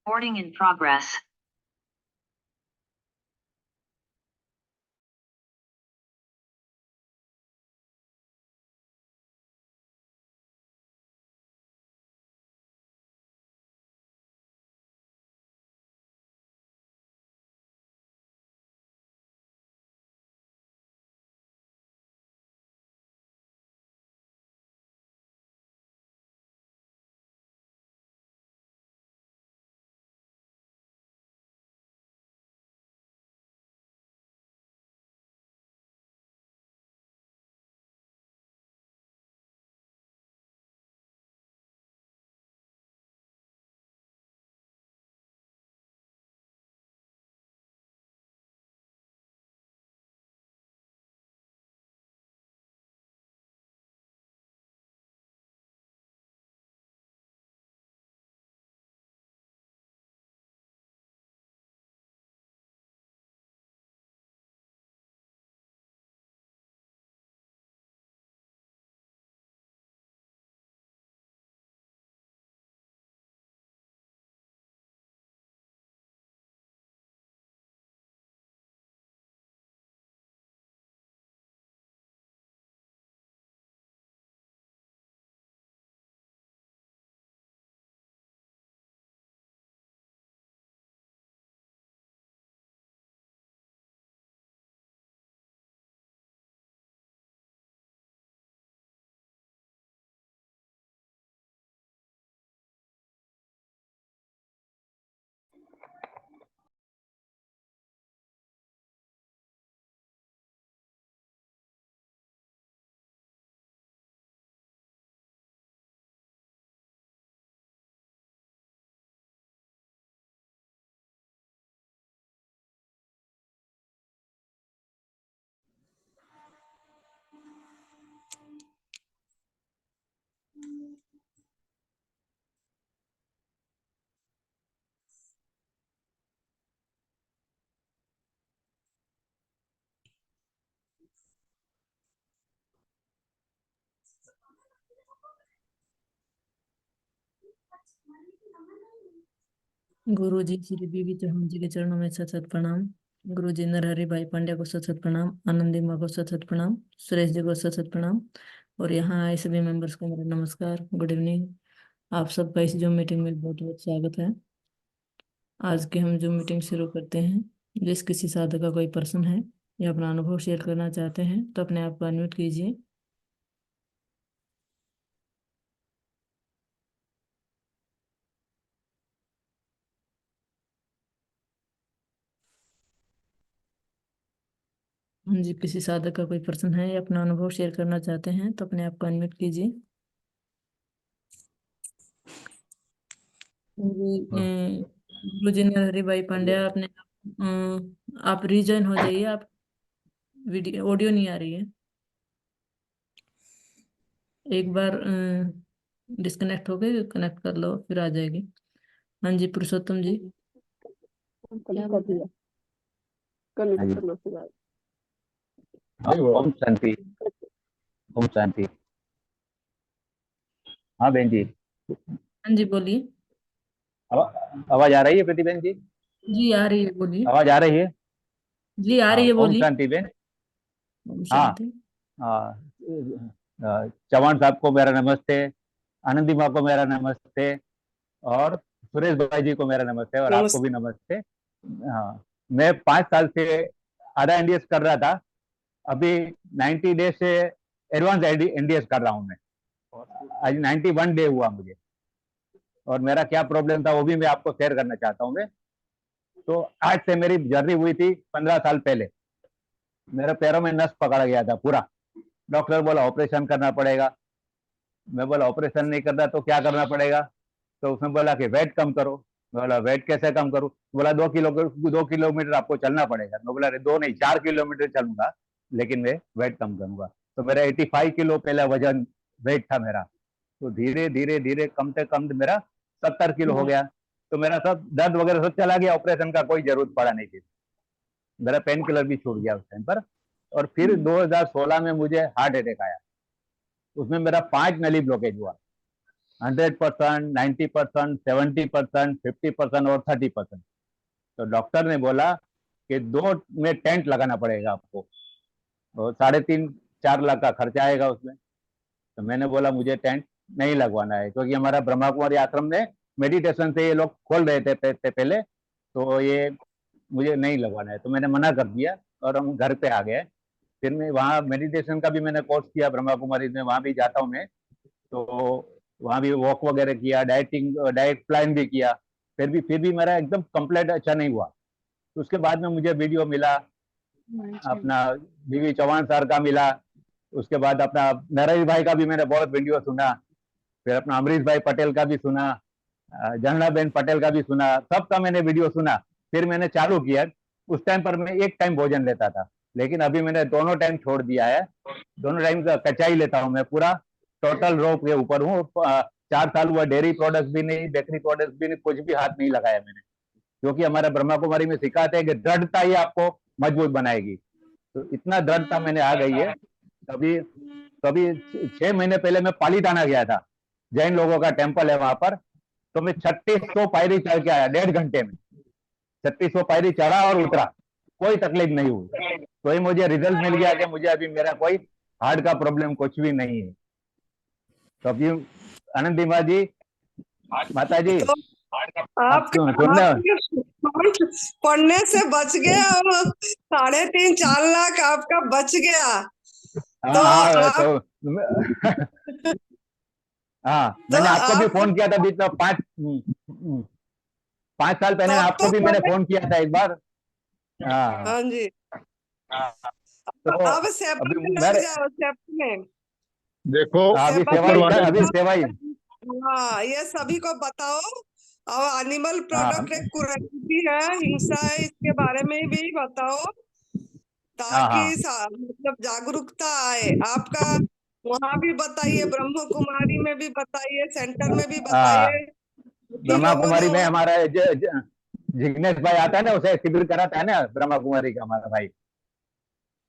Recording in progress. गुरु जी श्री बीबी चौहान जी के चरणों में सत सत प्रणाम। गुरु जी नरहरि भाई पांड्या को सत सत प्रणाम। आनंदी माँ को सत सत प्रणाम। सुरेश जी को सत सत प्रणाम। और यहाँ आए सभी मेंबर्स को मेरा नमस्कार, गुड इवनिंग। आप सबका इस जो मीटिंग में बहुत बहुत स्वागत है। आज की हम जो मीटिंग शुरू करते हैं, जिस किसी साधक का कोई प्रश्न है या अपना अनुभव शेयर करना चाहते हैं तो अपने आप को अनम्यूट कीजिए। हाँ जी, किसी साधक का कोई प्रश्न है या अपना अनुभव शेयर करना चाहते हैं तो अपने आप को अनम्यूट कीजिए। गुरु जी नरहरि भाई पांड्या अपने आप रीजॉइन हो जाइए। आप वीडियो ऑडियो नहीं आ रही है, एक बार डिस्कनेक्ट होके कनेक्ट कर लो फिर आ जाएगी। हाँ जी पुरुषोत्तम जी। ओम शांति। ओम शांति। हाँ बहन जी। हाँ जी बोलिए। आवाज आ रही है प्रति बहन जी? जी आ रही है, बोलिए। आवाज आ रही है? जी आ हाँ, रही है, ओम बोलिए। शांति बहन। ओम हाँ। शांति। चौहान साहब को मेरा नमस्ते, आनंदी माँ को मेरा नमस्ते, और सुरेश भाई जी को मेरा नमस्ते, और आपको भी नमस्ते। हाँ, मैं 5 साल से आधा एनडीएस कर रहा था, अभी 90 डेज से एडवांस एनडीएस कर रहा हूँ मैं। आज 91 डे हुआ मुझे, और मेरा क्या प्रॉब्लम था वो भी मैं आपको शेयर करना चाहता हूँ मैं। तो आज से मेरी जर्नी हुई थी 15 साल पहले। मेरे पैरों में नस पकड़ गया था पूरा। डॉक्टर बोला ऑपरेशन करना पड़ेगा। मैं बोला ऑपरेशन नहीं करना तो क्या करना पड़ेगा? तो उसने बोला कि वेट कम करो। मैं बोला वेट कैसे कम करूं? बोला 2 किलोमीटर आपको चलना पड़ेगा। मैं बोला 2 नहीं 4 किलोमीटर चलूंगा, लेकिन मैं वेट कम करूंगा। तो मेरा 85 किलो पहला वजन वेट था मेरा। तो धीरे धीरे धीरे कम से कम मेरा 70 किलो हो गया। तो मेरा सब दर्द वगैरह सब चला गया, ऑपरेशन का कोई जरूरत पड़ा नहीं थी। मेरा पेन किलर भी छूट गया उस टाइम पर। और फिर 2016 में मुझे हार्ट अटैक आया। उसमें मेरा 5 नली ब्लॉकेज हुआ। 100%, 90%, 70%, 50% और 30%। तो डॉक्टर ने बोला कि 2 में टेंट लगाना पड़ेगा आपको, और 3.5-4 लाख का खर्चा आएगा उसमें। तो मैंने बोला मुझे टेंट नहीं लगवाना है, क्योंकि हमारा ब्रह्मा कुमारी आश्रम में मेडिटेशन से ये लोग खोल रहे थे पहले, तो ये मुझे नहीं लगवाना है, तो मैंने मना कर दिया और हम घर पे आ गए। फिर मैं वहाँ मेडिटेशन का भी मैंने कोर्स किया ब्रह्मा कुमारी में, वहाँ भी जाता हूँ मैं, तो वहाँ भी वॉक वगैरह किया, डाइट प्लान भी किया, फिर भी मेरा एकदम कंप्लीट अच्छा नहीं हुआ। तो उसके बाद में मुझे वीडियो मिला अपना बीवी चौहान सर का मिला, उसके बाद अपना नरेश भाई का भी मैंने बहुत वीडियो सुना, फिर अपना अमरीश भाई पटेल का भी सुना, झरना बेन पटेल का भी सुना, सबका मैंने वीडियो सुना। फिर मैंने चालू किया। उस टाइम पर मैं एक टाइम भोजन लेता था, लेकिन अभी मैंने दोनों टाइम छोड़ दिया है। दोनों टाइम का कचाई लेता हूँ मैं, पूरा टोटल रो के ऊपर हूँ। 4 साल हुआ डेयरी प्रोडक्ट भी नहीं, बेकरी प्रोडक्ट भी नहीं, कुछ भी हाथ नहीं लगाया मैंने, क्योंकि हमारा ब्रह्मा कुमारी में सिखाते हैं कि दृढ़ता ही आपको मजबूत बनाएगी। तो इतना दृढ़ता मैंने आ गई है। कभी कभी 6 महीने पहले मैं पालीताना गया था, जैन लोगों का टेम्पल है वहां पर, तो मैं 3600 पायरी चढ़ के आया 1.5 घंटे में। 3600 पायरी चढ़ा और उतरा, कोई तकलीफ नहीं हुई। तो ये मुझे रिजल्ट मिल गया कि मुझे अभी मेरा कोई हार्ट का प्रॉब्लम कुछ भी नहीं है। तो अभी आनंदी माँ जी, माता जी, तो आप आपके सुनना। पढ़ने से बच गया और 3.5-4 लाख आपका बच गया। तो हाँ हाँ, आप हाँ, तो मैंने आपको भी आप फोन किया था बीच में, 5 साल पहले तब आपको तो भी मैंने बड़े। फोन किया था एक बार। हाँ, हाँ जी, तो अब सेवा अभी में लग मेरे जाओ, सेवा में। देखो अभी सेवा सेवा ऊपर ही में वाले अभी ने सेवा ही। हाँ, ये सभी को बताओ। और एनिमल हाँ प्रोडक्ट एक क्रूरता है, हिंसा है, इसके बारे में भी बताओ, हाँ ताकि हाँ मतलब जागरूकता आए आपका। वहां भी बताइए, ब्रह्म कुमारी में भी बताइए, सेंटर में भी हाँ, बताइए कि ब्रह्मा लोगों ने कुमारी में वहाँ। हमारा जिग्नेश भाई आता है ना, उसे शिविर कराता है ना ब्रह्मा कुमारी का हमारा भाई,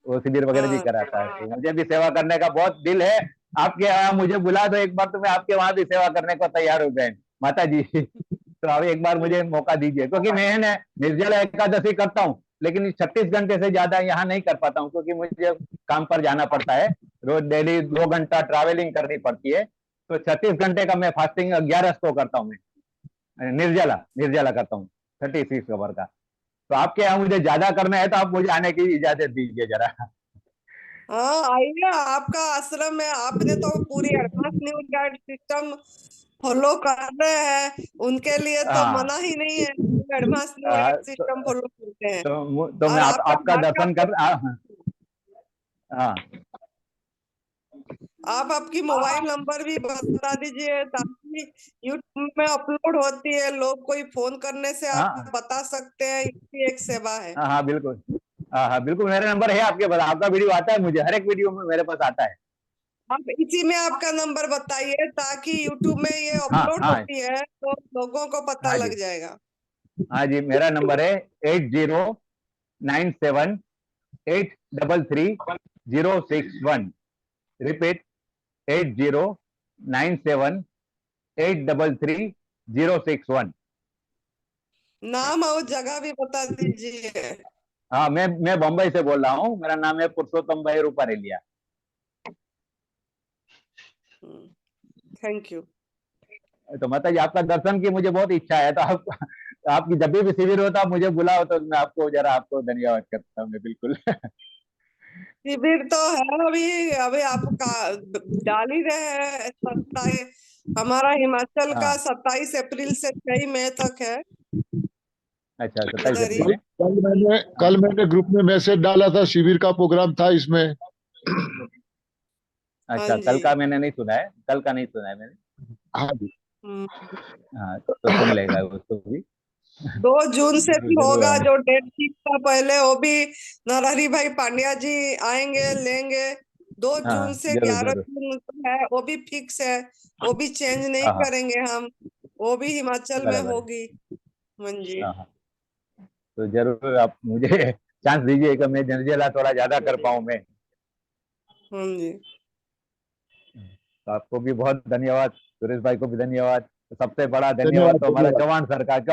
वो शिविर वगैरह भी हाँ, कराता है। तो मुझे भी सेवा करने का बहुत दिल है। आपके यहाँ मुझे बुला दो एक बार, तो मैं आपके वहां भी सेवा करने को तैयार हो गए माता जी। तो अब एक बार मुझे मौका दीजिए, क्योंकि मैं ना निर्जला एकादशी करता हूँ, लेकिन 36 घंटे से ज्यादा यहाँ नहीं कर पाता हूँ, क्योंकि मुझे काम पर जाना पड़ता है, रोज डेली 2 घंटा ट्रैवलिंग करनी पड़ती है। तो 36 घंटे का मैं फास्टिंग 11 को करता हूँ, मैं निर्जला निर्जला करता हूँ 36 आवर का। तो आपके यहाँ मुझे ज्यादा करना है, तो आप मुझे आने की इजाजत दीजिए जरा। हाँ, आइए, आपका आश्रम है, आपने तो पूरी advance news guide system follow कर रहे हैं, उनके लिए तो मना हाँ, ही नहीं है, advance news guide system follow करते हैं। तो मैं और आपका आपका हार्ट दर्शन का, कर। हाँ आप आपकी मोबाइल नंबर भी बता दीजिए, ताकि यूट्यूब में अपलोड होती है, लोग कोई फोन करने से आप हाँ बता सकते हैं, इसकी एक सेवा है। हाँ हाँ बिल्कुल। हाँ हाँ बिल्कुल, मेरा नंबर है आपके पास, आपका वीडियो आता है मुझे, हर एक वीडियो में मेरे पास आता है। आप इसी में आपका नंबर बताइए, ताकि यूट्यूब में ये हाँ अपलोड हाँ होती है तो लोगों को पता हाँ लग जी, जाएगा। हाँ जी, मेरा नंबर है 8097833061। रिपीट, 8097833061। नाम और जगह भी बता दीजिए। हाँ, मैं बम्बई से बोल रहा हूँ, मेरा नाम है पुरुषोत्तम भाई रूपारेलिया। Thank you. तो माता जी, आपका दर्शन की मुझे बहुत इच्छा है, तो आपकी जब भी शिविर होता आप मुझे बुलाओ, तो मैं आपको जरा आपको धन्यवाद करता हूँ मैं, बिल्कुल। शिविर तो है, अभी अभी आपका डाल ही रहे हैं 27। हमारा हिमाचल का हाँ, 27 अप्रैल से 6 मई तक है, अच्छा, 27 इधर ही। अप्रैल कल है। कल हाँ, मैंने ग्रुप में मैसेज डाला था, शिविर का प्रोग्राम था इसमें। हाँ अच्छा, कल जी। का मैंने नहीं सुना है, कल का नहीं सुना है मैंने। हाँ जी। हम्म, हाँ, तो सुन लेगा उसको भी। 2 जून से भी जरूर होगा, आने। जो डेट ठीक था पहले, वो भी नरहरि भाई पांड्या जी आएंगे, लेंगे। दो हाँ, जून से जरूर ग्यारह जरूर। जून है, वो भी फिक्स है, वो भी चेंज नहीं हाँ हाँ, करेंगे हम, वो भी हिमाचल में बराबर है। होगी। हाँ जी। हाँ हाँ, तो जरूर आप मुझे चांस दीजिए कि मैं निर्जला थोड़ा ज्यादा कर पाऊँ मैं। हाँ जी। तो आपको भी बहुत धन्यवाद, सुरेश भाई को भी धन्यवाद। तो सबसे बड़ा धन्यवाद धन्यवाद तो हमारा धन्यवाद। चौहान सर का, कि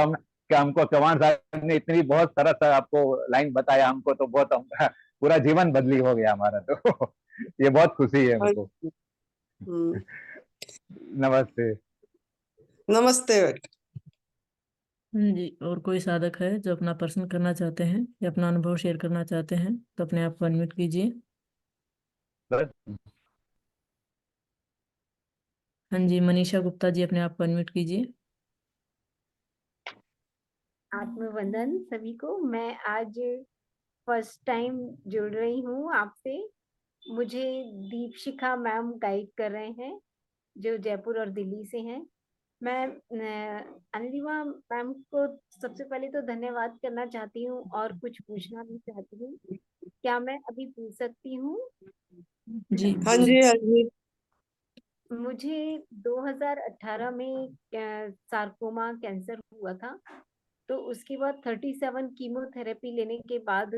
हमको चौहान साहब ने इतनी बहुत सरस आपको लाइन बताया हमको, तो बहुत पूरा जीवन बदली हो गया हमारा। तो ये बहुत खुशी है हमको। हम्म, नमस्ते। नमस्ते बेटा। जी, और कोई साधक है जो अपना प्रश्न करना चाहते हैं या अपना अनुभव शेयर करना चाहते हैं तो अपने आप को अनम्यूट कीजिए। हाँ जी, मनीषा गुप्ता जी, अपने आप को अनम्यूट कीजिए। आत्मवंदन सभी को। मैं आज फर्स्ट टाइम जुड़ रही हूँ आपसे। मुझे दीपशिखा मैम गाइड कर रहे हैं, जो जयपुर और दिल्ली से हैं। मैं अनिलिमा मैम को सबसे पहले तो धन्यवाद करना चाहती हूँ और कुछ पूछना भी चाहती हूँ। क्या मैं अभी पूछ सकती हूँ? जी हाँ जी, हाँ जी। मुझे 2018 में सार्कोमा कैंसर हुआ था। तो उसके बाद 37 कीमोथेरेपी लेने के बाद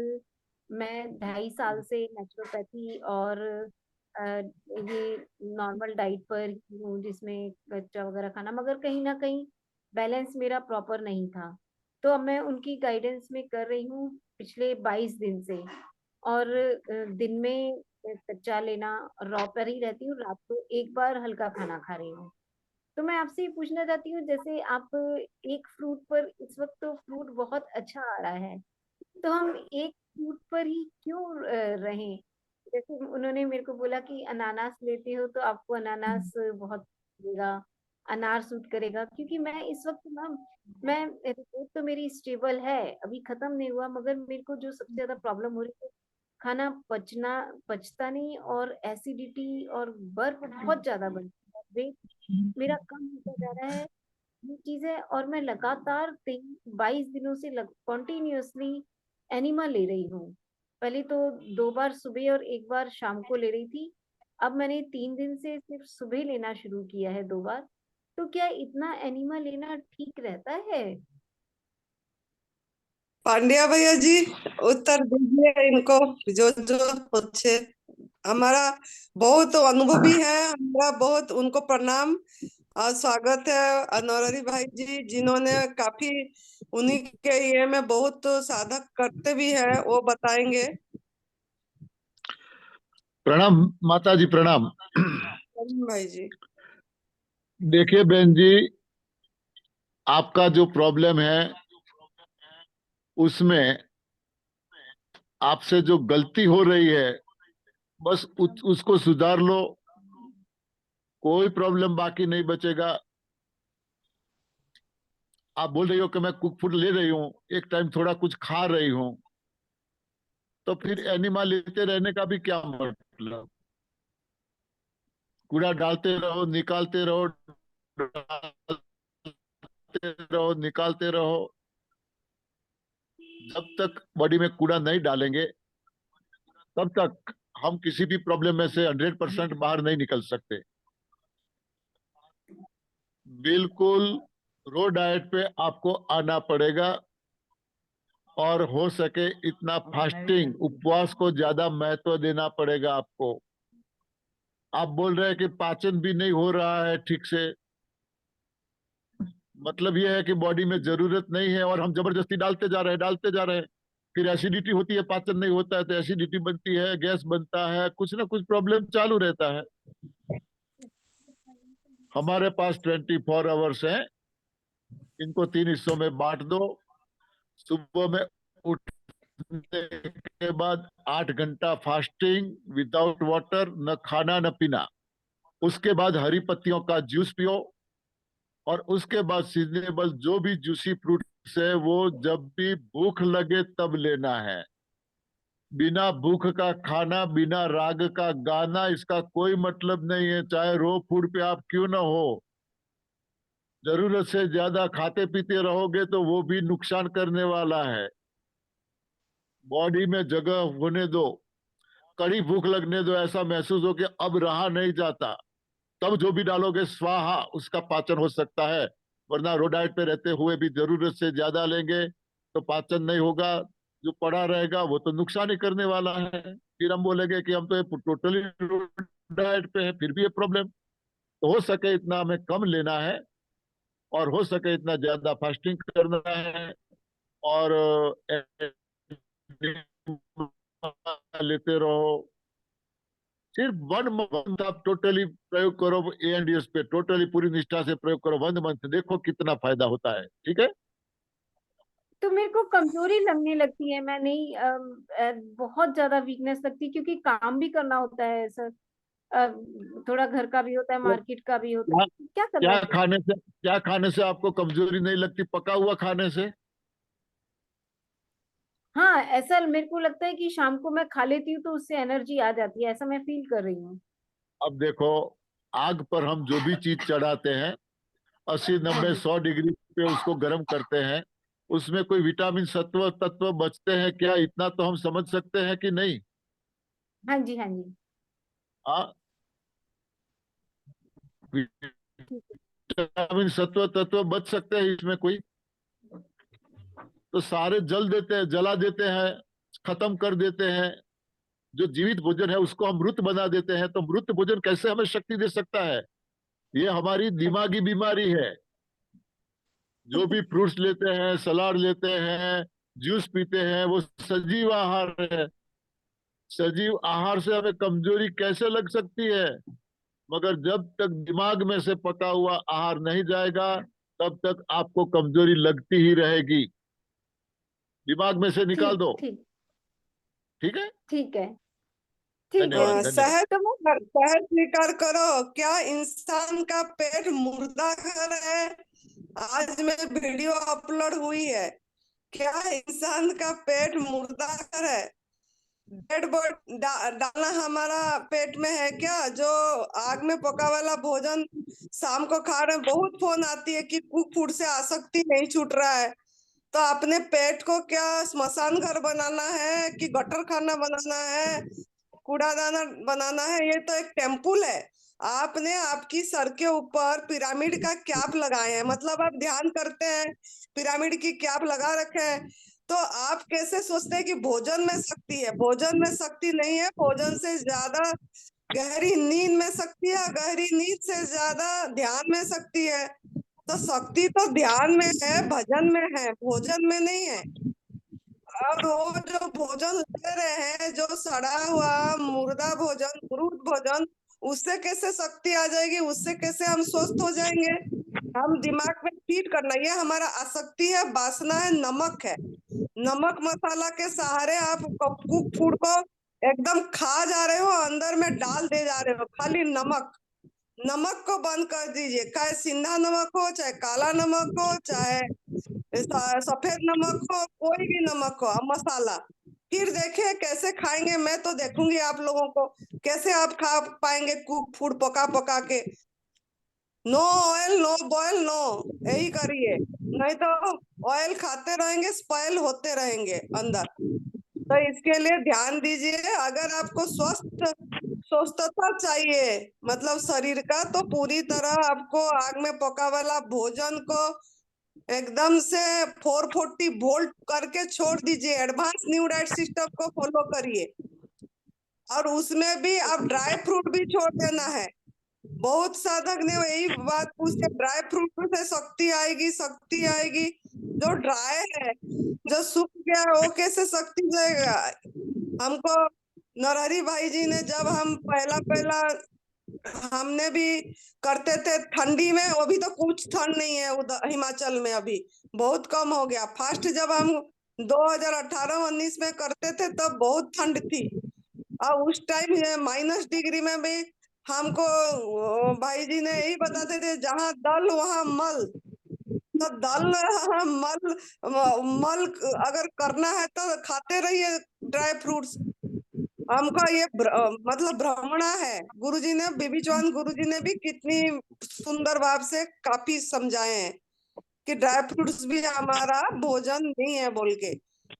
मैं 2.5 साल से नेचुरोपैथी और ये नॉर्मल डाइट पर ही हूँ, जिसमें कच्चा वगैरह खाना, मगर कहीं ना कहीं बैलेंस मेरा प्रॉपर नहीं था। तो अब मैं उनकी गाइडेंस में कर रही हूँ पिछले 22 दिन से। और दिन में कच्चा लेना, रॉ पर ही रहती हूँ, रात को एक बार हल्का खाना खा रही हूँ। तो मैं आपसे ये पूछना चाहती हूँ, जैसे आप एक फ्रूट पर, इस वक्त तो फ्रूट बहुत अच्छा आ रहा है, तो हम एक फ्रूट पर ही क्यों रहें? जैसे उन्होंने मेरे को बोला कि अनानास लेते हो तो आपको अनानास बहुत मिलेगा, अनार सूट करेगा। क्योंकि मैं इस वक्त ना, मैं रिपोर्ट तो मेरी स्टेबल है, अभी खत्म नहीं हुआ, मगर मेरे को जो सबसे ज्यादा प्रॉब्लम हो रही है, खाना पचता नहीं, और एसिडिटी और बर्फ बहुत ज्यादा बनती है, वेट मेरा कम होता जा रहा है। ये चीज है। और मैं लगातार 22 दिनों से कॉन्टिन्यूअसली एनिमा ले रही हूँ। पहले तो 2 बार सुबह और 1 बार शाम को ले रही थी। अब मैंने 3 दिन से सिर्फ सुबह लेना शुरू किया है, 2 बार। तो क्या इतना एनिमा लेना ठीक रहता है? पांड्या भैया जी, उत्तर दीजिए इनको, जो जो पूछे। हमारा बहुत अनुभवी है, हमारा बहुत उनको प्रणाम और स्वागत है। अनोररी भाई जी, जिन्होंने काफी, उन्हीं के ये में बहुत साधक करते भी है, वो बताएंगे। प्रणाम माता जी, प्रणाम। भाई जी। देखिए बहन जी, आपका जो प्रॉब्लम है उसमें आपसे जो गलती हो रही है, बस उसको सुधार लो, कोई प्रॉब्लम बाकी नहीं बचेगा। आप बोल रही हो कि मैं कुक फूड ले रही हूँ, एक टाइम थोड़ा कुछ खा रही हूँ, तो फिर एनिमा लेते रहने का भी क्या मतलब? कूड़ा डालते रहो, निकालते रहो, डालते रहो, निकालते रहो। जब तक बॉडी में कूड़ा नहीं डालेंगे तब तक हम किसी भी प्रॉब्लम में से 100% बाहर नहीं निकल सकते। बिल्कुल रो डाइट पे आपको आना पड़ेगा, और हो सके इतना फास्टिंग, उपवास को ज्यादा महत्व देना पड़ेगा आपको। आप बोल रहे हैं कि पाचन भी नहीं हो रहा है ठीक से, मतलब यह है कि बॉडी में जरूरत नहीं है और हम जबरदस्ती डालते जा रहे हैं, डालते जा रहे हैं। फिर एसिडिटी होती है, पाचन नहीं होता है तो एसिडिटी बनती है, गैस बनता है, कुछ ना कुछ प्रॉब्लम चालू रहता है। हमारे पास 24 आवर्स है, इनको 3 हिस्सों में बांट दो। सुबह में उठने के बाद 8 घंटा फास्टिंग विदाउट वाटर, न खाना न पीना। उसके बाद हरी पत्तियों का जूस पियो, और उसके बाद सीजनेबल जो भी जूसी फ्रूट्स है वो जब भी भूख लगे तब लेना है। बिना भूख का खाना, बिना राग का गाना, इसका कोई मतलब नहीं है, चाहे रो फूड पे आप क्यों ना हो। जरूरत से ज्यादा खाते पीते रहोगे तो वो भी नुकसान करने वाला है। बॉडी में जगह होने दो, कड़ी भूख लगने दो, ऐसा महसूस हो कि अब रहा नहीं जाता, तब जो भी डालोगे स्वाहा, उसका पाचन हो सकता है। वरना रो डाइट पे रहते हुए भी जरूरत से ज्यादा लेंगे तो पाचन नहीं होगा, जो पड़ा रहेगा वो तो नुकसान ही करने वाला है। फिर हम बोलेंगे कि हम तो टोटली रो डाइट पे है, फिर भी ये प्रॉब्लम। तो हो सके इतना हमें कम लेना है और हो सके इतना ज्यादा फास्टिंग करना है। और लेते रहो। सिर्फ 1 मंथ आप टोटली प्रयोग करो एएनडीएस पे, टोटली पूरी निष्ठा से प्रयोग करो 1 मंथ, देखो कितना फायदा होता है। ठीक है। तो मेरे को कमजोरी लगने लगती है, मैं नहीं बहुत ज्यादा वीकनेस लगती है, क्योंकि काम भी करना होता है सर। थोड़ा घर का भी होता है, मार्केट का भी होता क्या है, क्या करना चाहिए? क्या खाने से आपको कमजोरी नहीं लगती? पका हुआ खाने से? हाँ, ऐसा मेरे को लगता है कि शाम को मैं खा लेती हूँ तो उससे एनर्जी आ जाती है, ऐसा मैं फील कर रही हूँ। अब देखो, आग पर हम जो भी चीज चढ़ाते हैं 80 हाँ 90 जी, 100 डिग्री पे उसको गर्म करते हैं, उसमें कोई विटामिन सत्व तत्व बचते हैं क्या? इतना तो हम समझ सकते हैं कि नहीं? हाँ जी, हाँ जी। हाँ, ठीक है। विटामिन सत्व तत्व बच सकते हैं इसमें कोई? तो सारे जल देते हैं, जला देते हैं, खत्म कर देते हैं। जो जीवित भोजन है उसको हम मृत बना देते हैं, तो मृत भोजन कैसे हमें शक्ति दे सकता है? ये हमारी दिमागी बीमारी है। जो भी फ्रूट्स लेते हैं, सलाद लेते हैं, जूस पीते हैं, वो सजीव आहार है। सजीव आहार से हमें कमजोरी कैसे लग सकती है? मगर जब तक दिमाग में से पका हुआ आहार नहीं जाएगा तब तक आपको कमजोरी लगती ही रहेगी। दिमाग में से निकाल ठीक दो। ठीक ठीक है। ठीक है। ठीक है, धन्यवाद, ठीक है। धन्यवाद। शहद तो मैं शहद स्वीकार करो। क्या इंसान का पेट मुर्दा घर है? आज में वीडियो अपलोड हुई है। क्या इंसान का पेट मुर्दा घर है? डेड बॉडी डालना हमारा पेट में है क्या? जो आग में पका वाला भोजन शाम को खा रहे हैं, बहुत फोन आती है कि कुक फूड से आसक्ति नहीं छूट रहा है। तो अपने पेट को क्या स्मशान घर बनाना है कि गटर खाना बनाना है, कूड़ादाना बनाना है? ये तो एक टेम्पल है। आपने आपकी सर के ऊपर पिरामिड का कैप लगाए हैं, मतलब आप ध्यान करते हैं, पिरामिड की कैप लगा रखे हैं। तो आप कैसे सोचते हैं कि भोजन में शक्ति है? भोजन में शक्ति नहीं है। भोजन से ज्यादा गहरी नींद में शक्ति है, गहरी नींद से ज्यादा ध्यान में शक्ति है। तो शक्ति तो ध्यान में है, भजन में है, भोजन में नहीं है। और वो जो भोजन ले रहे हैं, जो सड़ा हुआ मुर्दा भोजन, मृत भोजन, उससे कैसे शक्ति आ जाएगी? उससे कैसे हम स्वस्थ हो जाएंगे? हम दिमाग में फीड करना, ये हमारा आसक्ति है, वासना है, नमक है। नमक मसाला के सहारे आप कुक फूड को एकदम खा जा रहे हो, अंदर में डाल दे जा रहे हो, खाली नमक। नमक को बंद कर दीजिए, चाहे सिंधा नमक हो, चाहे काला नमक हो, चाहे सफेद नमक हो, कोई भी नमक हो, अब मसाला। फिर देखिए कैसे खाएंगे। मैं तो देखूंगी आप लोगों को कैसे आप खा पाएंगे कुक फूड पका पका के। No oil, no boil, no, यही करिए। नहीं तो ऑयल खाते रहेंगे, स्पॉइल होते रहेंगे अंदर। तो इसके लिए ध्यान दीजिए। अगर आपको स्वस्थता चाहिए, मतलब शरीर का, तो पूरी तरह आपको आग में पका वाला भोजन को एकदम से 440 वोल्ट करके छोड़ दीजिए। एडवांस न्यू डाइट सिस्टम को फॉलो करिए। और उसमें भी आप ड्राई फ्रूट भी छोड़ देना है। बहुत साधक ने यही बात पूछे, ड्राई फ्रूट से शक्ति आएगी, शक्ति आएगी। जो ड्राई है, जो सूख गया है, वो कैसे शक्ति देगा हमको? नरहरी भाई जी ने, जब हम पहला पहला हमने भी करते थे ठंडी में, वो भी तो कुछ ठंड नहीं है उधर हिमाचल में, अभी बहुत कम हो गया। फर्स्ट जब हम 2018-19 में करते थे तब बहुत ठंड थी। और उस टाइम -डिग्री में भी हमको भाई जी ने यही बताते थे, जहाँ दल वहाँ मल। तो दल मल मल अगर करना है तो खाते रहिए ड्राई फ्रूट्स। हमका ये मतलब भ्रमणा है। गुरुजी ने, बीबी चौहान गुरुजी ने भी कितनी सुंदर भाव से काफी समझाए हैं कि ड्राई फ्रूट्स भी हमारा भोजन नहीं है बोल के।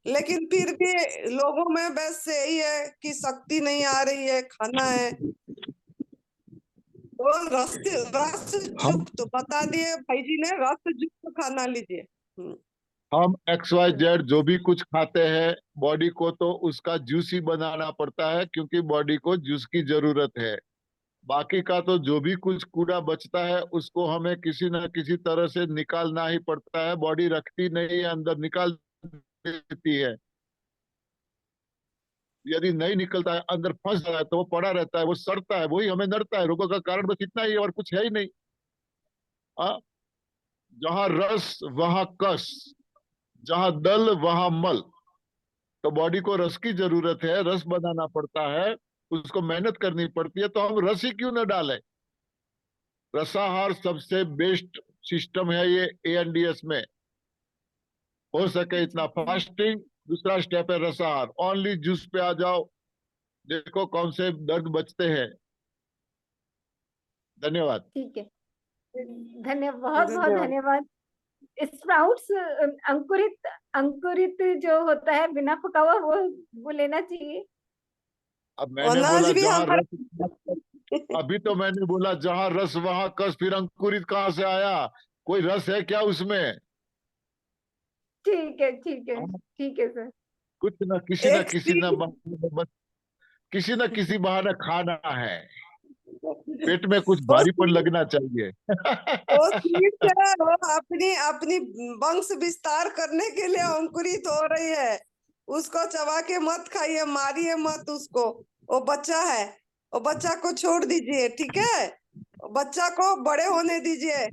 लेकिन फिर भी लोगों में बस यही है कि शक्ति नहीं आ रही है, खाना है। तो रस हम युक्त बता दिए भाई जी ने, रस युक्त खाना लीजिए। हम XYZ जो भी कुछ खाते हैं, बॉडी को तो उसका जूस ही बनाना पड़ता है, क्योंकि बॉडी को जूस की जरूरत है। बाकी का तो जो भी कुछ कूड़ा बचता है उसको हमें किसी न किसी तरह से निकालना ही पड़ता है। बॉडी रखती नहीं है, अंदर निकाल देती है। यदि नहीं निकलता है, अंदर फंस जाता है, तो वो पड़ा रहता है, वो सड़ता है, वही हमें नड़ता है। रोगों का कारण बस इतना ही है और कुछ है ही नहीं। हाँ, जहां रस वहां कस, जहां दल वहां मल। तो बॉडी को रस की जरूरत है, रस बनाना पड़ता है, उसको मेहनत करनी पड़ती है। तो हम रस ही क्यों न डालें? रसाहार सबसे बेस्ट सिस्टम है ये एएनडीएस में। हो सके इतना फास्टिंग। दूसरा स्टेप है रसाहार, ओनली जूस पे आ जाओ, देखो कौन से दर्द बचते हैं। धन्यवाद। ठीक है, धन्यवाद, बहुत बहुत धन्यवाद। धन्यवाद। स्प्राउट्स अंकुरित अंकुरित जो होता है बिना पका हुआ, वो लेना चाहिए। अब मैंने अनाज बोला भी जहां हमारा रस, अभी तो मैंने बोला जहां रस वहां कस, फिर अंकुरित कहाँ से आया? कोई रस है क्या उसमें? ठीक है, ठीक है, ठीक है सर। कुछ न किसी न एक किसी न सीड किसी न किसी बहाने खाना है। पेट में कुछ वो भारीपन सीड लगना चाहिए। वो सीड है, वो अपनी अपनी वंश विस्तार करने के लिए अंकुरित हो रही है। उसको चबा के मत खाइए, मारिए मत उसको। वो बच्चा है, वो बच्चा को छोड़ दीजिए, ठीक है? बच्चा को बड़े होने दीजिए।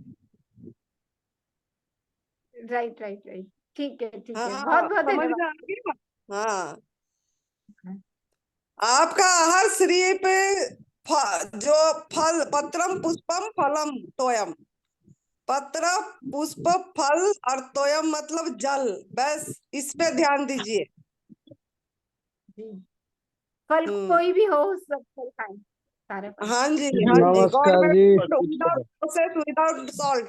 Right, right, right. ठीक है, ठीक है, बहुत हाँ, बहुत समझ धन्यवाद। में आ गया। हाँ, आपका आहार सिर्फ जो फल, पत्रम पुष्पम फलम तोयम। पत्र पुष्प फल और तोयम मतलब जल, बस इस पे ध्यान दीजिए। जी, फल कोई भी हो, सब फल खाएं, सारे फल। हाँ जी, हाँ जी, नमस्कार जी। Government without process, without salt,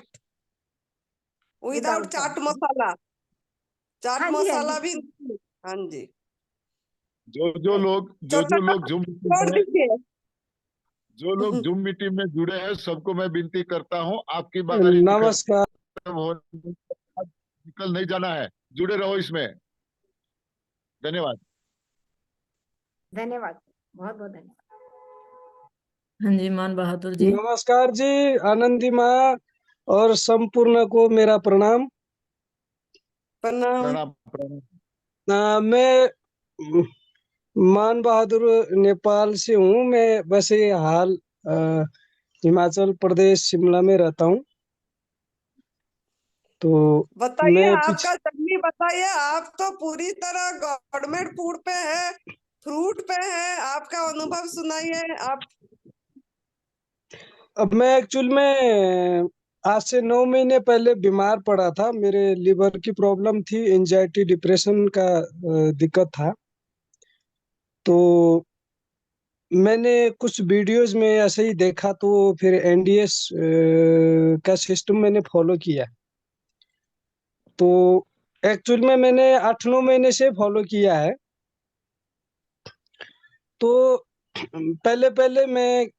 without without chaat salt. Masala, chaat हाँ जी, हाँ मसाला जी। भी नहीं। हाँ जी, राइट। जो जो चटपटा लोग झूम छोड़ में दीजिए। जो लोग जूम मीटिंग में जुड़े हैं, सबको मैं विनती करता हूँ, आपकी बारी नमस्कार। खत्म होने के बाद निकल नहीं जाना है, जुड़े रहो इसमें। धन्यवाद। धन्यवाद, बहुत बहुत धन्यवाद। हाँ जी, मान बहादुर जी। नमस्कार जी, आनंदी माँ और संपूर्ण को मेरा प्रणाम। प्रणाम। प्रणाम प्रणाम। मैं मान बहादुर नेपाल से हूँ। मैं वैसे हाल हिमाचल प्रदेश शिमला में रहता हूँ। तो बताइए, मैं आपका जर्नी बताइए। आप तो पूरी तरह गवर्नमेंट फूड पे है, फ्रूट पे है, आपका अनुभव सुनाइए आप। अब मैं एक्चुअल में आज से 9 महीने पहले बीमार पड़ा था। मेरे लिवर की प्रॉब्लम थी, एंजाइटी डिप्रेशन का दिक्कत था। तो मैंने कुछ वीडियोस में ऐसे ही देखा, तो फिर एनडीएस का सिस्टम मैंने फॉलो किया। तो एक्चुअल में मैंने 8-9 महीने से फॉलो किया है। तो पहले पहले मैं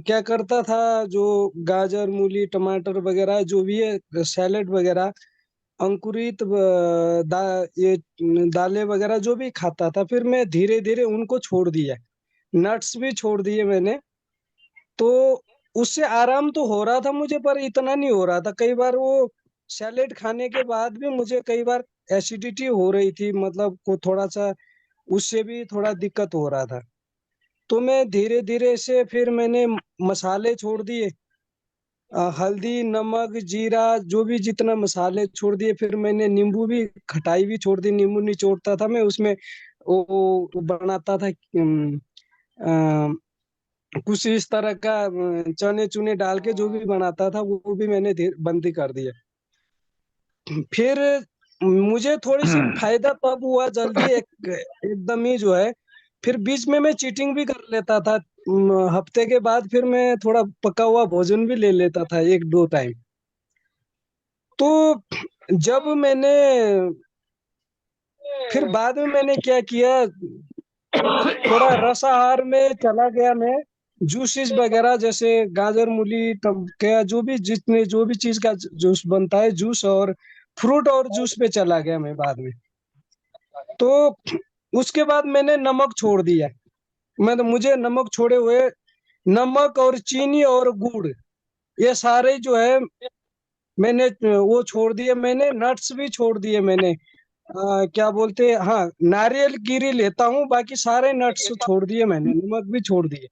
क्या करता था, जो गाजर मूली टमाटर वगैरह जो भी है, सैलेड वगैरह, अंकुरित ये दालें वगैरह जो भी खाता था, फिर मैं धीरे धीरे उनको छोड़ दिया। नट्स भी छोड़ दिए मैंने। तो उससे आराम तो हो रहा था मुझे, पर इतना नहीं हो रहा था। कई बार वो सैलेड खाने के बाद भी मुझे कई बार एसिडिटी हो रही थी, मतलब को थोड़ा सा उससे भी थोड़ा दिक्कत हो रहा था। तो मैं धीरे धीरे से फिर मैंने मसाले छोड़ दिए, हल्दी नमक जीरा जो भी जितना मसाले छोड़ दिए। फिर मैंने नींबू भी, खटाई भी छोड़ दी। नींबू निचोड़ता था मैं उसमें, वो बनाता था कुछ इस तरह का, चने चुने डाल के जो भी बनाता था, वो भी मैंने बंद ही कर दिया। फिर मुझे थोड़ी सी फायदा तब हुआ जल्दी, एकदम ही जो है। फिर बीच में मैं चीटिंग भी कर लेता था। हफ्ते के बाद फिर मैं थोड़ा पका हुआ भोजन भी ले लेता था 1-2 टाइम। तो जब मैंने फिर बाद में मैंने क्या किया, थोड़ा रसाहार में चला गया मैं। जूसेस वगैरह जैसे गाजर मूली क्या जो भी जितने जो भी चीज का जूस बनता है, जूस और फ्रूट और जूस पे चला गया मैं बाद में। तो उसके बाद मैंने नमक छोड़ दिया। मैं तो मुझे नमक छोड़े हुए नमक और चीनी और गुड़, ये सारे जो है मैंने वो छोड़ दिए। मैंने नट्स भी छोड़ दिए मैंने। क्या बोलते हैं, हाँ, नारियल गिरी लेता हूँ, बाकी सारे नट्स छोड़ दिए मैंने, नमक भी छोड़ दिए।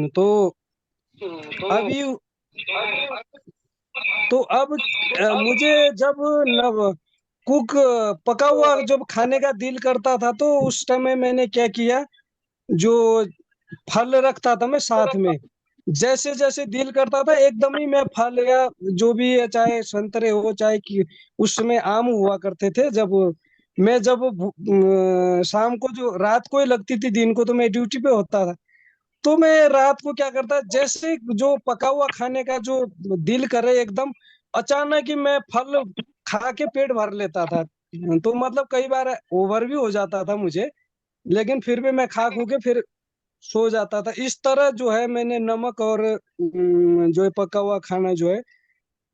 तो अभी तो अब मुझे जब नव कुक पका हुआ जब खाने का दिल करता था, तो उस समय मैंने क्या किया, जो फल रखता था मैं साथ में, जैसे जैसे दिल करता था एकदम ही मैं फल या जो भी है, चाहे संतरे हो चाहे कि उस समय आम हुआ करते थे, जब मैं जब शाम को जो रात को ही लगती थी, दिन को तो मैं ड्यूटी पे होता था, तो मैं रात को क्या करता, जैसे जो पका हुआ खाने का जो दिल करे एकदम, अचानक ही मैं फल खा के पेट भर लेता था। तो मतलब कई बार ओवर भी हो जाता था मुझे, लेकिन फिर भी मैं खा खू के फिर सो जाता था। इस तरह जो है मैंने नमक और जो है पका हुआ खाना जो है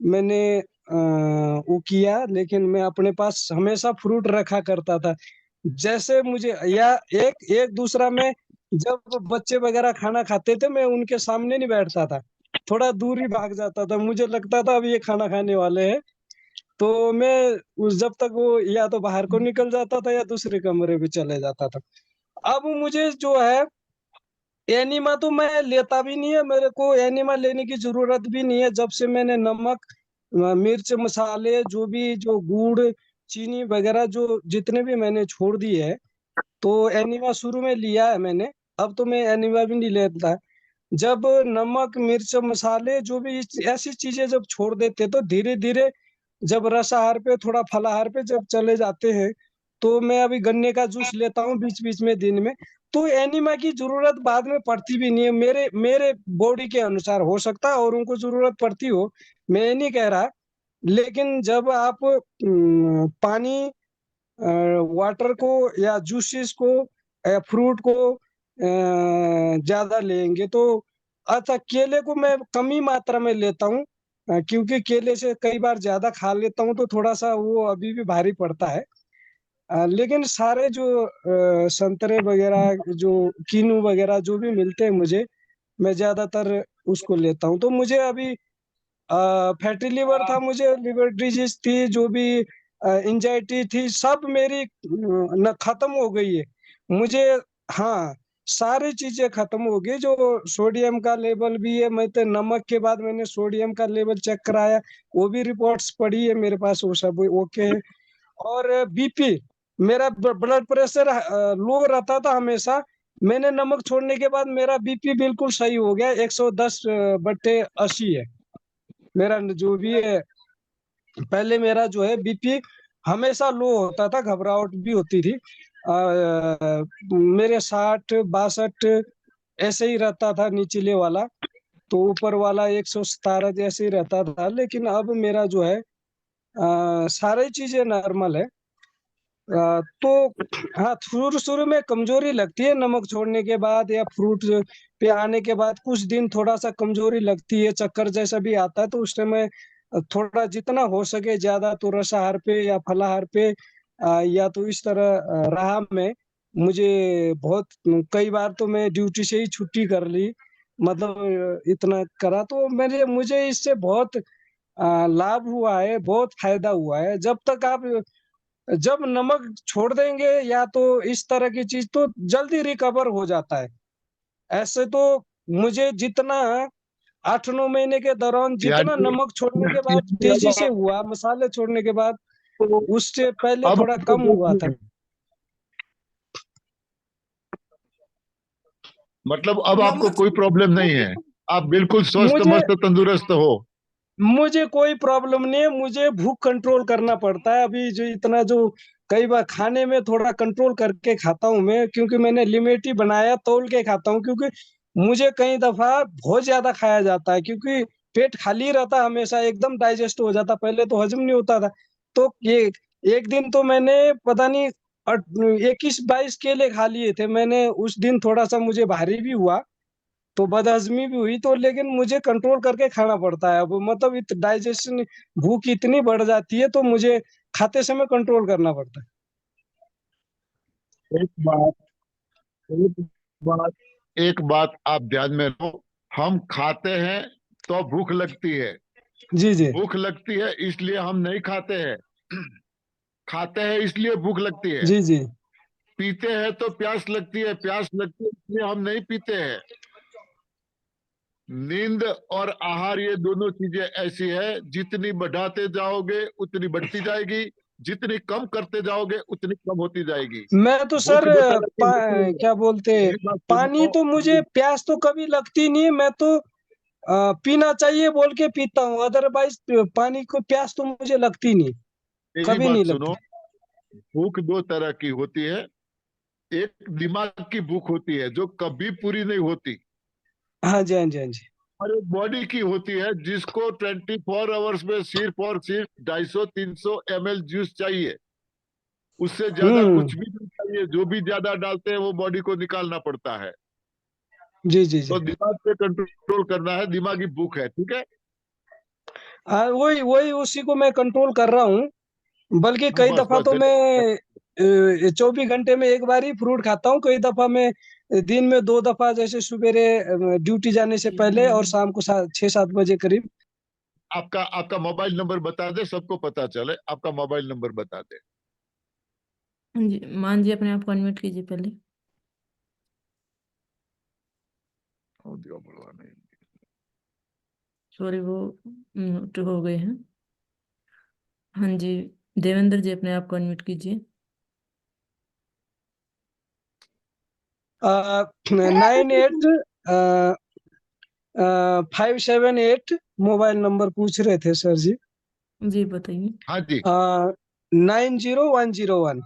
मैंने वो किया, लेकिन मैं अपने पास हमेशा फ्रूट रखा करता था। जैसे मुझे या एक एक दूसरा में जब बच्चे वगैरह खाना खाते थे, मैं उनके सामने नहीं बैठता था, थोड़ा दूर ही भाग जाता था। मुझे लगता था अब ये खाना खाने वाले हैं, तो मैं उस जब तक वो या तो बाहर को निकल जाता था या दूसरे कमरे में चले जाता था। अब मुझे जो है एनिमा तो मैं लेता भी नहीं है, मेरे को एनिमा लेने की जरूरत भी नहीं है। जब से मैंने नमक, मिर्च, मसाले, जो भी जो गुड़, चीनी वगैरह जो जितने भी मैंने छोड़ दिए है, तो एनिमा शुरू में लिया है मैंने। अब तो मैं एनिमा भी नहीं लेता। जब नमक, मिर्च, मसाले जो भी ऐसी चीजें जब छोड़ देते, तो धीरे धीरे जब रसाहार पे थोड़ा फलाहार पे जब चले जाते हैं, तो मैं अभी गन्ने का जूस लेता हूँ बीच बीच में दिन में। तो एनिमा की जरूरत बाद में पड़ती भी नहीं है, मेरे मेरे बॉडी के अनुसार। हो सकता है और उनको जरूरत पड़ती हो, मैं ये नहीं कह रहा। लेकिन जब आप पानी, वाटर को या जूसेस को या फ्रूट को ज्यादा लेंगे तो, अच्छा, केले को मैं कम ही मात्रा में लेता हूँ, क्योंकि केले से कई बार ज्यादा खा लेता हूँ तो थोड़ा सा वो अभी भी भारी पड़ता है। लेकिन सारे जो संतरे वगैरह, जो कीनू वगैरह जो भी मिलते हैं मुझे, मैं ज्यादातर उसको लेता हूँ। तो मुझे अभी फैटी लिवर था, मुझे लिवर डिजीज थी, जो भी एंजाइटी थी, सब मेरी न खत्म हो गई है मुझे। हाँ, सारी चीजें खत्म हो गई। जो सोडियम का लेवल भी है, मैं तो नमक के बाद मैंने सोडियम का लेवल चेक कराया, वो भी रिपोर्ट्स पड़ी है मेरे पास, वो सब ओके है। और बीपी, मेरा ब्लड प्रेशर लो रहता था हमेशा। मैंने नमक छोड़ने के बाद मेरा बीपी बिल्कुल सही हो गया, 110/80 है मेरा जो भी है। पहले मेरा जो है बीपी हमेशा लो होता था, घबराहट भी होती थी। मेरे 60 62 ऐसे ही रहता था निचले वाला, तो ऊपर वाला 117 जैसे ही रहता था। लेकिन अब मेरा जो है सारी चीजें नॉर्मल है। तो हाँ, शुरू शुरू में कमजोरी लगती है नमक छोड़ने के बाद या फ्रूट पे आने के बाद, कुछ दिन थोड़ा सा कमजोरी लगती है, चक्कर जैसा भी आता है। तो उस समय थोड़ा जितना हो सके ज्यादा तो रसाहार पे या फलाहार पे या तो इस तरह रहा मैं। मुझे बहुत कई बार तो मैं ड्यूटी से ही छुट्टी कर ली, मतलब इतना करा। तो मुझे इससे बहुत लाभ हुआ है, बहुत फायदा हुआ है। जब नमक छोड़ देंगे या तो इस तरह की चीज, तो जल्दी रिकवर हो जाता है। ऐसे तो मुझे जितना 8 9 महीने के दौरान जितना यानी नमक छोड़ने के बाद तेजी अब से हुआ, मसाले छोड़ने के बाद उससे पहले थोड़ा आपको कम कुछ हुआ था। नहीं, मतलब अब आपको नमक कोई प्रॉब्लम नहीं है, आप बिल्कुल स्वस्थ मुझे मस्त तंदुरुस्त हो। मुझे कोई प्रॉब्लम नहीं है। मुझे भूख कंट्रोल करना पड़ता है अभी, जो इतना जो कई बार खाने में थोड़ा कंट्रोल करके खाता हूँ मैं, क्योंकि मैंने लिमिट ही बनाया, तौल के खाता हूँ। क्योंकि मुझे कई दफा बहुत ज्यादा खाया जाता है, क्योंकि पेट खाली रहता है हमेशा, एकदम डाइजेस्ट हो जाता, पहले तो हजम नहीं होता था। तो ये एक दिन तो मैंने पता नहीं 21 22 केले खा लिए थे मैंने उस दिन। थोड़ा सा मुझे भारी भी हुआ, तो बदहजमी भी हुई, तो लेकिन मुझे कंट्रोल करके खाना पड़ता है अब, मतलब डाइजेशन, भूख इतनी बढ़ जाती है, तो मुझे खाते समय कंट्रोल करना पड़ता है। एक बात एक बात एक बात आप ध्यान में रखो, हम खाते हैं तो भूख लगती है, जी जी भूख लगती है इसलिए हम नहीं खाते हैं, खाते हैं इसलिए भूख लगती है, जी जी पीते हैं तो प्यास लगती है, प्यास लगती है इसलिए हम नहीं पीते हैं। नींद और आहार ये दोनों चीजें ऐसी है, जितनी बढ़ाते जाओगे उतनी बढ़ती जाएगी, जितनी कम करते जाओगे उतनी कम होती जाएगी। मैं तो सर भूख दो तरह की होती है, क्या बोलते, मेरी बात पानी सुनो। तो मुझे प्यास तो कभी लगती नहीं है, मैं तो पीना चाहिए बोल के पीता हूँ, अदरवाइज पानी को प्यास तो मुझे लगती नहीं, मेरी कभी नहीं बात लगती। सुनो, भूख दो तरह की होती है, एक दिमाग की भूख होती है जो कभी पूरी नहीं होती, हाँ जी हाँ जी हाँ जी और एक बॉडी की होती है जिसको 24 आवर्स में सिर्फ और सिर्फ 250-300 ml जूस चाहिए, उससे ज्यादा कुछ भी नहीं चाहिए, जो भी ज्यादा डालते हैं वो बॉडी को निकालना पड़ता है। जी जी जी तो दिमाग पे कंट्रोल करना है, दिमागी भूख है, ठीक है। हाँ, वही वही उसी को मैं कंट्रोल कर रहा हूँ, बल्कि कई बस दफा बस तो चले। मैं 24 घंटे में एक बार ही फ्रूट खाता हूँ, कई दफा मैं दिन में 2 दफा, जैसे सवेरे ड्यूटी जाने से पहले और शाम को 6-7 बजे करीब। आपका आपका मोबाइल नंबर बता दे, सबको पता चले, आपका मोबाइल नंबर बता दे। हाँ जी, मान जी अपने आप को अनम्यूट कीजिए पहले। सॉरी, वो म्यूट हो गए हैं। हाँ जी, देवेंद्र जी अपने आप को अनम्यूट कीजिए। 9857 मोबाइल नंबर पूछ रहे थे सर जी। जी बताइए, हाँ जी, 90101।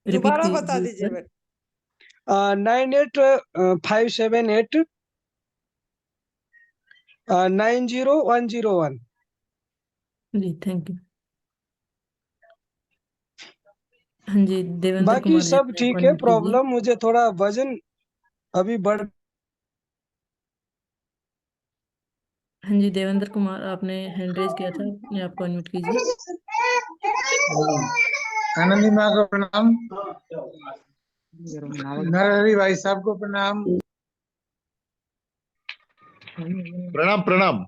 रिपीट दोबारा बता कीजिए दीजिए सर। बेटा। 9857 90101। जी थैंक यू। हाँ जी, देवेंद्र बाकी कुमार जी सब अपने आप को ठीक है, अनम्यूट कीजिए। प्रॉब्लम मुझे थोड़ा वजन अभी बढ़। हाँ जी, देवेंद्र कुमार आपने हैंड रेज किया था, अपने आप को अनम्यूट कीजिए। आनंदी माँ को प्रणाम, नरहरि भाई साहब को प्रणाम। प्रणाम प्रणाम।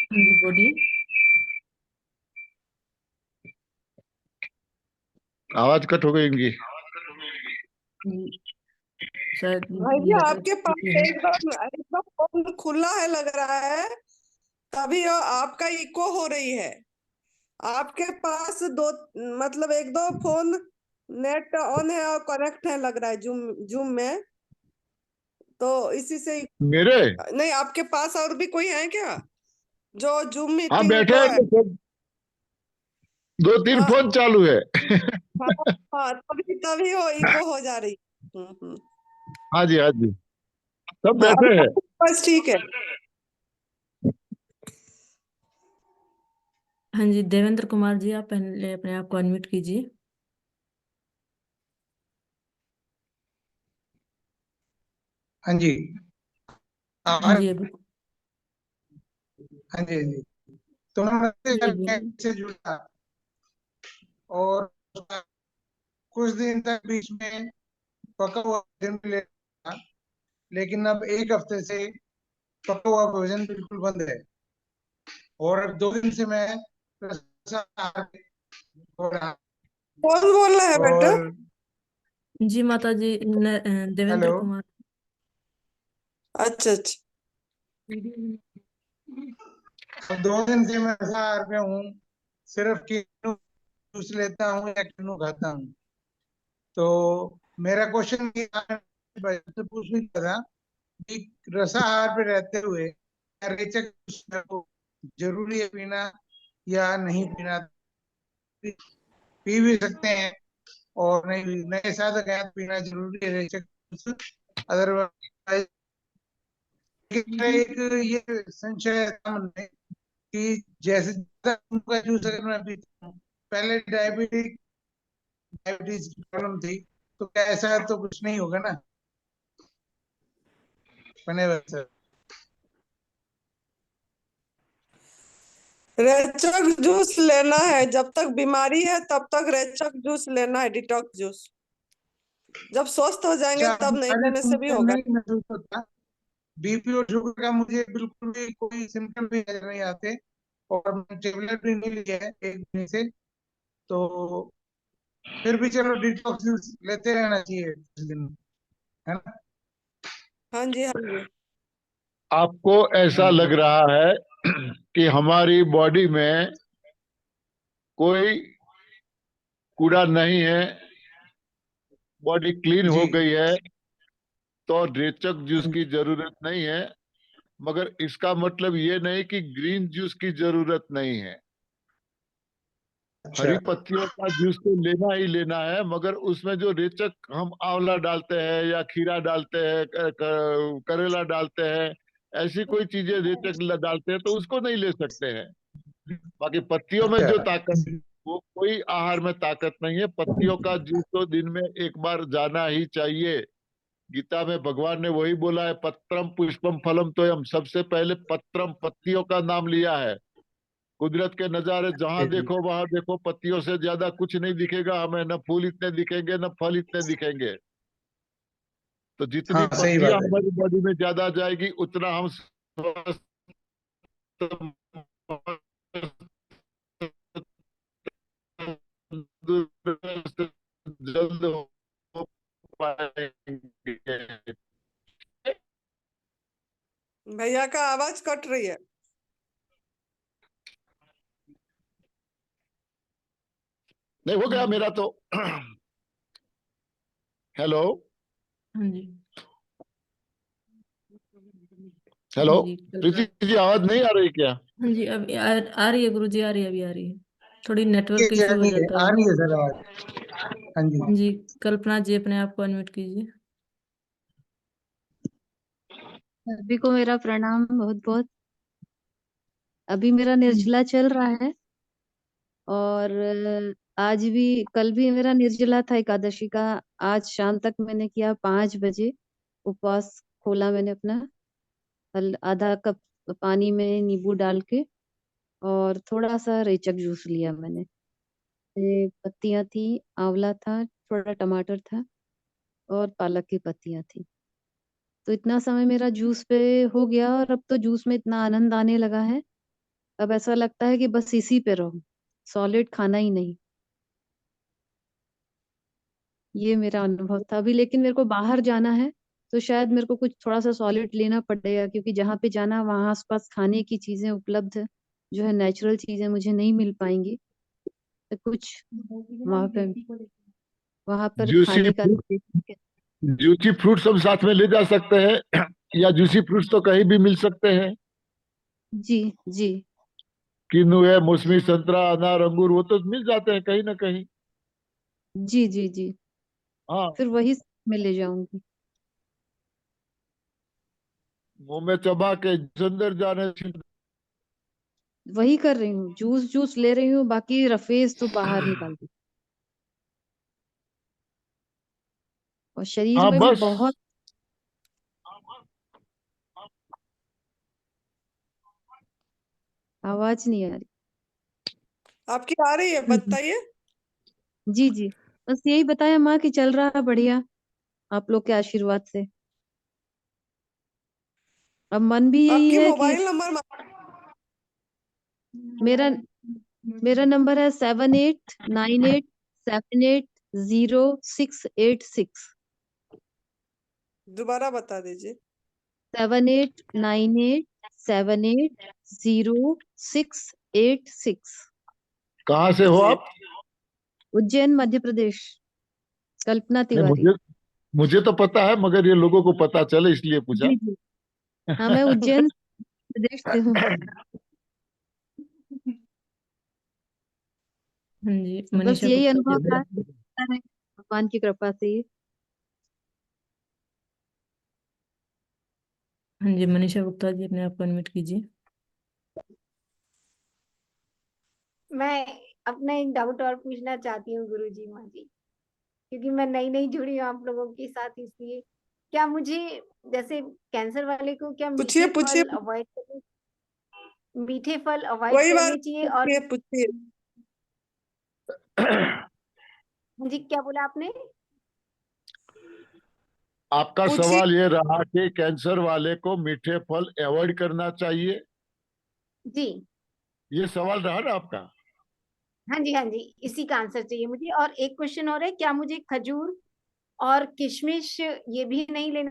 हाँ जी बोलिए। आवाज कट हो गई इनकी। जी, शायद भाई जी नेटवर्क आपके पास इशू है। एकदम एकदम फोन खुला है लग रहा है, तभी आपका इको हो रही है। आपके पास दो, मतलब एक दो फोन नेट ऑन है और कनेक्ट है लग रहा है जूम जूम में, तो इसी से। मेरे, नहीं, आपके पास और भी कोई है क्या जो जूम हाँ मीटिंग बैठे को हैं है? तो सब, 2-3 हाँ फोन चालू है। हाँ हाँ, तभी तभी वो इको हो जा रही। हम्म। हाँ जी हाँ जी, सब हाँ बैठे हैं। बस ठीक है। हाँ जी, देवेंद्र कुमार जी आप पहले अपने आप को अनम्यूट कीजिए। हाँ जी, हाँ आवाज। जी अभी। हाँ जी हाँ जी, तो मैं जी बोलिए। से जुड़ा और कुछ दिन तक बीच में पका हुआ भोजन भी लेता था, लेकिन अब एक हफ्ते से पका हुआ भोजन बिल्कुल बंद है, और अब 2 दिन से मैं रसाहार हो रहा हूँ। कौन बोल रहा है बेटा? और जी माता जी, देवेंद्र हेलो, कुमार। अच्छा अच्छा। अब 2 दिन से मैं रसाहार पे हूँ, सिर्फ किनू जूस लेता हूँ या किनू खाता हूँ। तो मेरा क्वेश्चन ये से पूछ भी था कि रसाहार पे रहते हुए क्या रेचक जूस को जरूरी है पीना या नहीं पीना? पी भी सकते हैं और नहीं भी, नए साधक हैं, पीना जरूरी है रेचक जूस, अदरवाइज। एक ये संशय था मन में कि जैसे का जूस अगर मैं पीता हूँ, पहले डायबिटीज की प्रॉब्लम थी, तो क्या ऐसा तो कुछ नहीं होगा ना? बने सर। रेचक जूस लेना है, जब तक बीमारी है तब तक रेचक जूस लेना है, डिटॉक्स जूस। जब स्वस्थ हो जाएंगे अच्छा, तब नहीं पहले लेने तो से भी मुझे होगा। नहीं महसूस होता, बीपी और शुगर का मुझे बिल्कुल भी कोई सिम्टम भी नजर नहीं आते, और मैंने टेबलेट भी नहीं लिया है एक दिन से। तो फिर भी चलो डिटॉक्स लेते रहना चाहिए कुछ दिन, है ना? हाँ जी, हाँ जी। आपको ऐसा लग रहा है कि हमारी बॉडी में कोई कूड़ा नहीं है, बॉडी क्लीन जी। हो गई है, तो रेचक जूस हाँ की जरूरत नहीं है। मगर इसका मतलब ये नहीं कि ग्रीन जूस की जरूरत नहीं है। अच्छा। हरी पत्तियों का जूस तो लेना ही लेना है, मगर उसमें जो रेचक हम आंवला डालते हैं या खीरा डालते हैं, करेला डालते हैं, ऐसी कोई चीजें रेचक डालते हैं, तो उसको नहीं ले सकते हैं। बाकी पत्तियों में जो अच्छा। ताकत है, वो कोई आहार में ताकत नहीं है। पत्तियों का जूस तो दिन में एक बार जाना ही चाहिए। गीता में भगवान ने वही बोला है, पत्रम पुष्पम फलम तोयम। सबसे पहले पत्रम, पत्तियों का नाम लिया है। कुदरत के नजारे जहां जी। देखो वहां देखो, पत्तियों से ज्यादा कुछ नहीं दिखेगा हमें। न फूल इतने दिखेंगे, न फल इतने दिखेंगे। तो जितनी हाँ, सही पत्तियां बात है जी। हमारी बॉडी में ज्यादा जाएगी, उतना हम स्वस्थ, तंदुरुस्त जल्द हो पाएंगे। भैया का आवाज कट रही है। नहीं, हो गया मेरा तो। हेलो, हाँ जी। हेलो हाँ जी, प्रीति कल्पना। जी, आवाज नहीं आ रही क्या? हाँ जी, अभी आ रही है गुरुजी, आ रही है, अभी आ रही है। थोड़ी ये नेटवर्क इशू हो नहीं है, जाता आ है। रही है सर आवाज। हाँ जी। जी, कल्पना जी अपने आप को अनम्यूट कीजिए। सभी को मेरा प्रणाम बहुत बहुत। अभी मेरा निर्जला चल रहा है, और आज भी, कल भी मेरा निर्जला था एकादशी का। आज शाम तक मैंने किया, 5 बजे उपवास खोला मैंने अपना। आधा कप पानी में नींबू डाल के, और थोड़ा सा रेचक जूस लिया मैंने। ये पत्तियां थी, आंवला था, थोड़ा टमाटर था, और पालक की पत्तियां थी। तो इतना समय मेरा जूस पे हो गया, और अब तो जूस में इतना आनंद आने लगा है। अब ऐसा लगता है कि बस इसी पे रहो, सॉलिड खाना ही नहीं। ये मेरा अनुभव था अभी। लेकिन मेरे को बाहर जाना है, तो शायद मेरे को कुछ थोड़ा सा सॉलिड लेना पड़ेगा, क्योंकि जहाँ पे जाना वहाँ आसपास खाने की चीजें उपलब्ध जो है, नेचुरल चीजें मुझे नहीं मिल पाएंगी। तो कुछ वहां पर जूसी खाने का। फ्रूट, जूसी फ्रूट्स हम साथ में ले जा सकते हैं, या जूसी फ्रूट्स तो कहीं भी मिल सकते हैं। जी जी। किन्नू है, मौसमी, संतरा, अनार, अंगूर, वो तो मिल जाते हैं कहीं ना कहीं। जी जी जी। हाँ, फिर वही मैं ले जाऊंगी। मुंह में चबा के अंदर जाने से। वही कर रही हूँ, जूस जूस ले रही हूँ, बाकी रफेज तो बाहर निकाल दी। और शरीर हाँ में भी बस। बहुत। आवाज नहीं आ रही। आपकी आ रही है, हम्म। बताइए। जी जी। बस यही बताया माँ कि चल रहा है बढ़िया, आप लोग के आशीर्वाद से। अब मन भी यही आपकी है कि मोबाइल नंबर मेरा मेरा नंबर है 7898780686। दोबारा बता दीजिए। 7898780686। कहाँ से हो जी। आप? उज्जैन, मध्य प्रदेश। कल्पना नहीं, तिवारी। मुझे तो पता है, मगर ये लोगों को पता चले इसलिए पूछा। जी जी। हाँ, मैं उज्जैन प्रदेश से हूँ। हाँ जी, बस मनीषा यही गुप्ता जी अनुभव अपने था, आप। भगवान की कृपा से ही। हाँ जी, मनीषा गुप्ता जी अपने आप को अनम्यूट कीजिए। मैं अपना एक डाउट और पूछना चाहती हूँ गुरुजी माँ जी, क्योंकि मैं नई नई जुड़ी हूँ आप लोगों के साथ, इसलिए क्या मुझे, जैसे कैंसर वाले को, क्या पूछिए मीठे पूछिए। फल अवॉइड करने, मीठे फल अवॉइड कोई करने बात चाहिए और पूछिए पूछिए। जी क्या बोला आपने? आपका पूछिए। सवाल ये रहा कि कैंसर वाले को मीठे फल अवॉइड करना चाहिए, जी ये सवाल रहा ना आपका? हाँ जी, हाँ जी, इसी का आंसर चाहिए मुझे। और एक क्वेश्चन और है, क्या मुझे खजूर और किशमिश ये भी नहीं लेना